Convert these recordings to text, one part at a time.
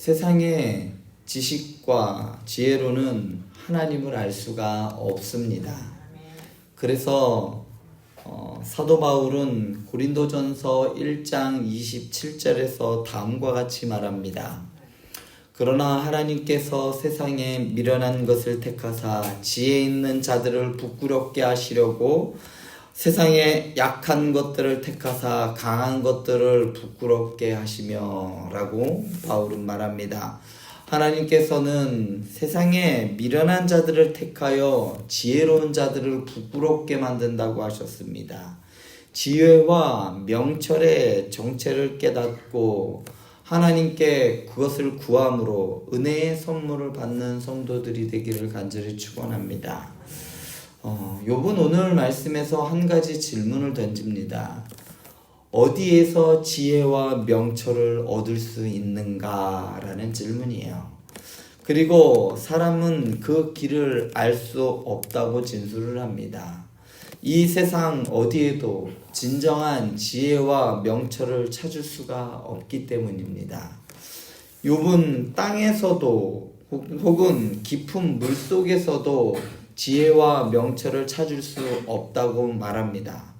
세상의 지식과 지혜로는 하나님을 알 수가 없습니다. 그래서 사도 바울은 고린도전서 1장 27절에서 다음과 같이 말합니다. 그러나 하나님께서 세상에 미련한 것을 택하사 지혜 있는 자들을 부끄럽게 하시려고 세상에 약한 것들을 택하사 강한 것들을 부끄럽게 하시며 라고 바울은 말합니다. 하나님께서는 세상에 미련한 자들을 택하여 지혜로운 자들을 부끄럽게 만든다고 하셨습니다. 지혜와 명철의 정체를 깨닫고 하나님께 그것을 구함으로 은혜의 선물을 받는 성도들이 되기를 간절히 축원합니다. 욥은 오늘 말씀에서 한 가지 질문을 던집니다. 어디에서 지혜와 명철을 얻을 수 있는가? 라는 질문이에요. 그리고 사람은 그 길을 알 수 없다고 진술을 합니다. 이 세상 어디에도 진정한 지혜와 명철을 찾을 수가 없기 때문입니다. 욥은 땅에서도 혹은 깊은 물속에서도 지혜와 명철을 찾을 수 없다고 말합니다.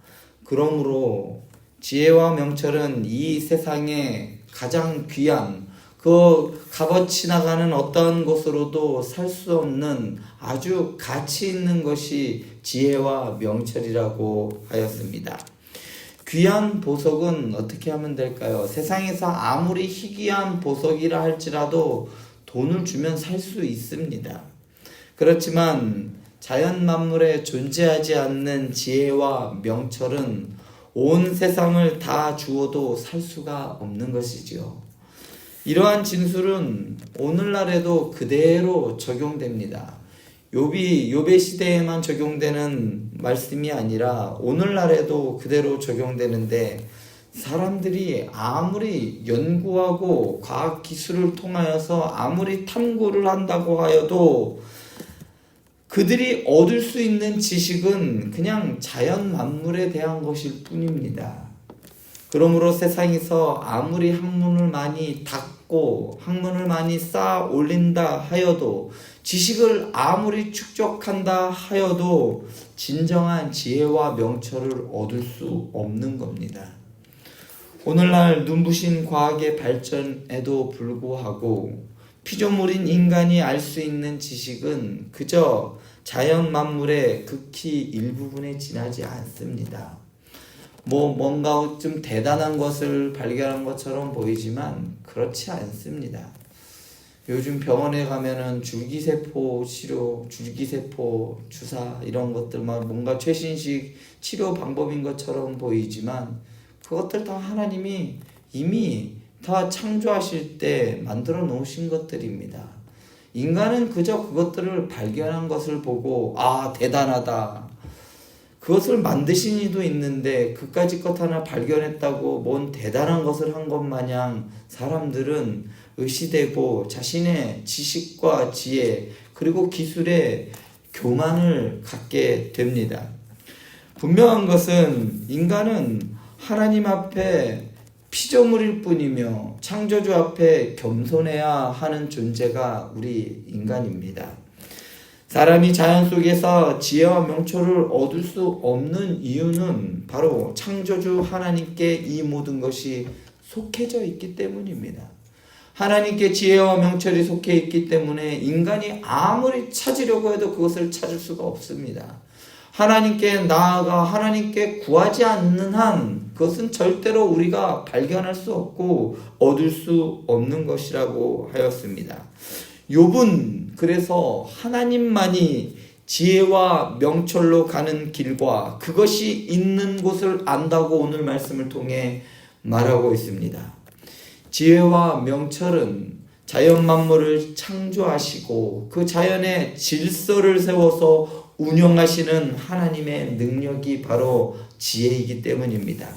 그러므로 지혜와 명철은 이 세상에 가장 귀한 그 값어치 나가는 어떠한 것으로도 살 수 없는 아주 가치 있는 것이 지혜와 명철이라고 하였습니다. 귀한 보석은 어떻게 하면 될까요? 세상에서 아무리 희귀한 보석이라 할지라도 돈을 주면 살 수 있습니다. 그렇지만 자연 만물에 존재하지 않는 지혜와 명철은 온 세상을 다 주어도 살 수가 없는 것이지요. 이러한 진술은 오늘날에도 그대로 적용됩니다. 욥의 시대에만 적용되는 말씀이 아니라 오늘날에도 그대로 적용되는데, 사람들이 아무리 연구하고 과학 기술을 통하여서 아무리 탐구를 한다고 하여도 그들이 얻을 수 있는 지식은 그냥 자연 만물에 대한 것일 뿐입니다. 그러므로 세상에서 아무리 학문을 많이 닦고 학문을 많이 쌓아 올린다 하여도, 지식을 아무리 축적한다 하여도 진정한 지혜와 명철을 얻을 수 없는 겁니다. 오늘날 눈부신 과학의 발전에도 불구하고 피조물인 인간이 알 수 있는 지식은 그저 자연 만물의 극히 일부분에 지나지 않습니다. 뭔가 좀 대단한 것을 발견한 것처럼 보이지만 그렇지 않습니다. 요즘 병원에 가면은 줄기세포 치료, 줄기세포 주사 이런 것들 뭔가 최신식 치료 방법인 것처럼 보이지만 그것들 다 하나님이 이미 다 창조하실 때 만들어 놓으신 것들입니다. 인간은 그저 그것들을 발견한 것을 보고 대단하다, 그것을 만드신 이도 있는데 그까짓 것 하나 발견했다고 뭔 대단한 것을 한 것 마냥 사람들은 의시되고 자신의 지식과 지혜 그리고 기술에 교만을 갖게 됩니다. 분명한 것은 인간은 하나님 앞에 피조물일 뿐이며 창조주 앞에 겸손해야 하는 존재가 우리 인간입니다. 사람이 자연 속에서 지혜와 명철을 얻을 수 없는 이유는 바로 창조주 하나님께 이 모든 것이 속해져 있기 때문입니다. 하나님께 지혜와 명철이 속해 있기 때문에 인간이 아무리 찾으려고 해도 그것을 찾을 수가 없습니다. 하나님께 나아가 하나님께 구하지 않는 한 그것은 절대로 우리가 발견할 수 없고 얻을 수 없는 것이라고 하였습니다. 욥은 그래서 하나님만이 지혜와 명철로 가는 길과 그것이 있는 곳을 안다고 오늘 말씀을 통해 말하고 있습니다. 지혜와 명철은 자연 만물을 창조하시고 그 자연의 질서를 세워서 운영하시는 하나님의 능력이 바로 지혜이기 때문입니다.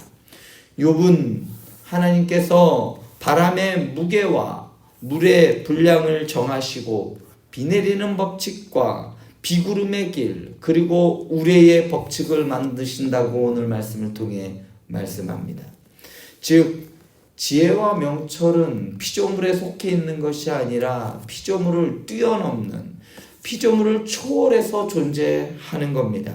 욥은 하나님께서 바람의 무게와 물의 분량을 정하시고 비 내리는 법칙과 비구름의 길 그리고 우레의 법칙을 만드신다고 오늘 말씀을 통해 말씀합니다. 즉 지혜와 명철은 피조물에 속해 있는 것이 아니라 피조물을 뛰어넘는, 피조물을 초월해서 존재하는 겁니다.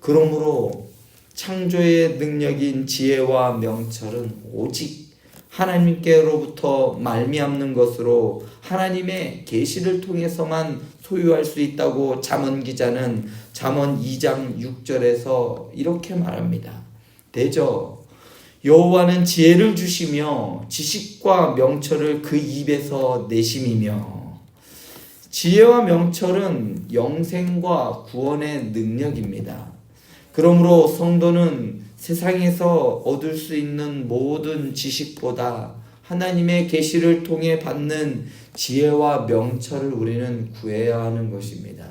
그러므로 창조의 능력인 지혜와 명철은 오직 하나님께로부터 말미암는 것으로 하나님의 계시를 통해서만 소유할 수 있다고 잠언 기자는 잠언 2장 6절에서 이렇게 말합니다. 대저 여호와는 지혜를 주시며 지식과 명철을 그 입에서 내심이며. 지혜와 명철은 영생과 구원의 능력입니다. 그러므로 성도는 세상에서 얻을 수 있는 모든 지식보다 하나님의 계시를 통해 받는 지혜와 명철을 우리는 구해야 하는 것입니다.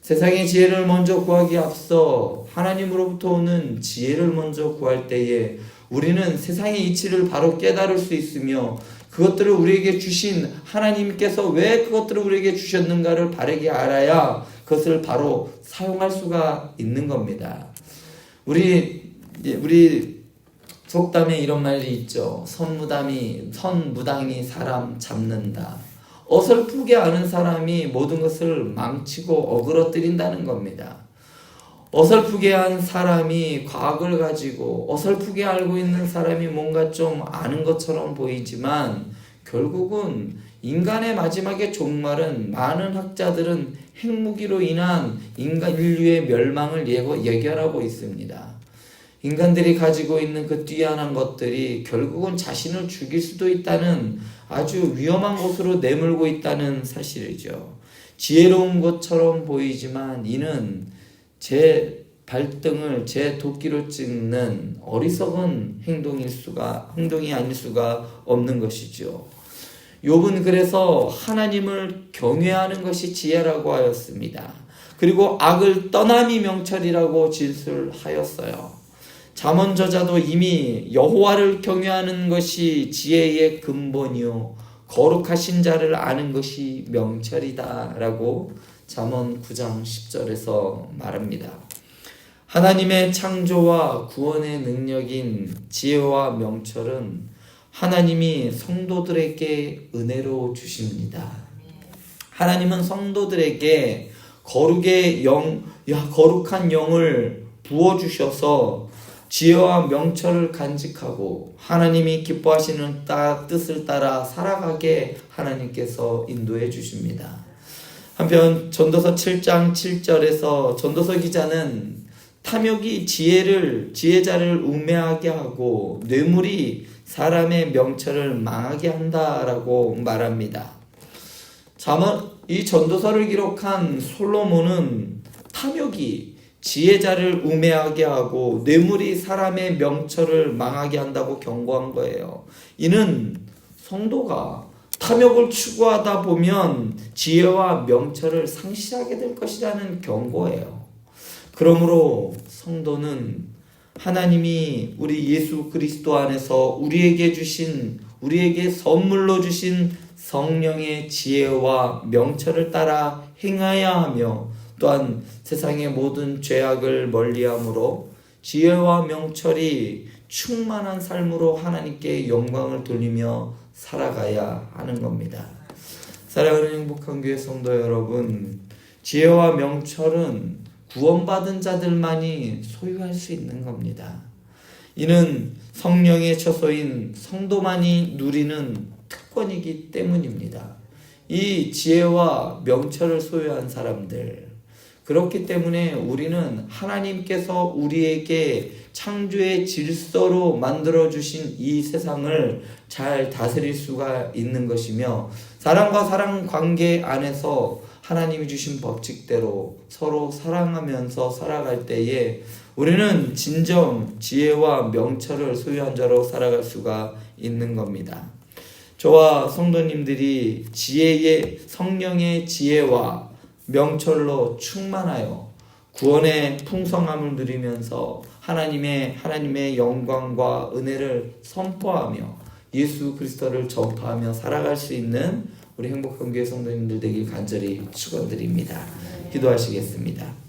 세상의 지혜를 먼저 구하기에 앞서 하나님으로부터 오는 지혜를 먼저 구할 때에 우리는 세상의 이치를 바로 깨달을 수 있으며 그것들을 우리에게 주신 하나님께서 왜 그것들을 우리에게 주셨는가를 바르게 알아야 그것을 바로 사용할 수가 있는 겁니다. 우리 속담에 이런 말이 있죠. 선무당이 사람 잡는다. 어설프게 아는 사람이 모든 것을 망치고 어그러뜨린다는 겁니다. 어설프게 한 사람이 과학을 가지고 어설프게 알고 있는 사람이 뭔가 좀 아는 것처럼 보이지만 결국은 인간의 마지막의 종말은 많은 학자들은 핵무기로 인한 인류의 멸망을 예견하고 있습니다. 인간들이 가지고 있는 그 뛰어난 것들이 결국은 자신을 죽일 수도 있다는 아주 위험한 곳으로 내몰고 있다는 사실이죠. 지혜로운 것처럼 보이지만 이는 제 발등을 제 도끼로 찍는 어리석은 행동이 아닐 수가 없는 것이죠. 욥은 그래서 하나님을 경외하는 것이 지혜라고 하였습니다. 그리고 악을 떠남이 명철이라고 진술하였어요. 잠언 저자도 이미 여호와를 경외하는 것이 지혜의 근본이요 거룩하신 자를 아는 것이 명철이다라고 잠언 9장 10절에서 말합니다. 하나님의 창조와 구원의 능력인 지혜와 명철은 하나님이 성도들에게 은혜로 주십니다. 하나님은 성도들에게 거룩한 영을 부어주셔서 지혜와 명철을 간직하고 하나님이 기뻐하시는 뜻을 따라 살아가게 하나님께서 인도해 주십니다. 한편 전도서 7장 7절에서 전도서 기자는 탐욕이 지혜자를 우매하게 하고 뇌물이 사람의 명철을 망하게 한다라고 말합니다. 이 전도서를 기록한 솔로몬은 탐욕이 지혜자를 우매하게 하고 뇌물이 사람의 명철을 망하게 한다고 경고한 거예요. 이는 성도가 탐욕을 추구하다 보면 지혜와 명철을 상실하게 될 것이라는 경고예요. 그러므로 성도는 하나님이 우리 예수 그리스도 안에서 우리에게 선물로 주신 성령의 지혜와 명철을 따라 행하여야 하며 또한 세상의 모든 죄악을 멀리함으로 지혜와 명철이 충만한 삶으로 하나님께 영광을 돌리며 살아가야 하는 겁니다. 사랑하는 행복한 교회 성도 여러분, 지혜와 명철은 구원받은 자들만이 소유할 수 있는 겁니다. 이는 성령의 처소인 성도만이 누리는 특권이기 때문입니다. 이 지혜와 명철을 소유한 사람들, 그렇기 때문에 우리는 하나님께서 우리에게 창조의 질서로 만들어주신 이 세상을 잘 다스릴 수가 있는 것이며 사람과 사람 관계 안에서 하나님이 주신 법칙대로 서로 사랑하면서 살아갈 때에 우리는 진정 지혜와 명철을 소유한 자로 살아갈 수가 있는 겁니다. 저와 성도님들이 성령의 지혜와 명철로 충만하여 구원의 풍성함을 누리면서 하나님의 영광과 은혜를 선포하며 예수 그리스도를 전파하며 살아갈 수 있는 우리 행복한 교회 성도님들 되길 간절히 축원드립니다. 기도하시겠습니다.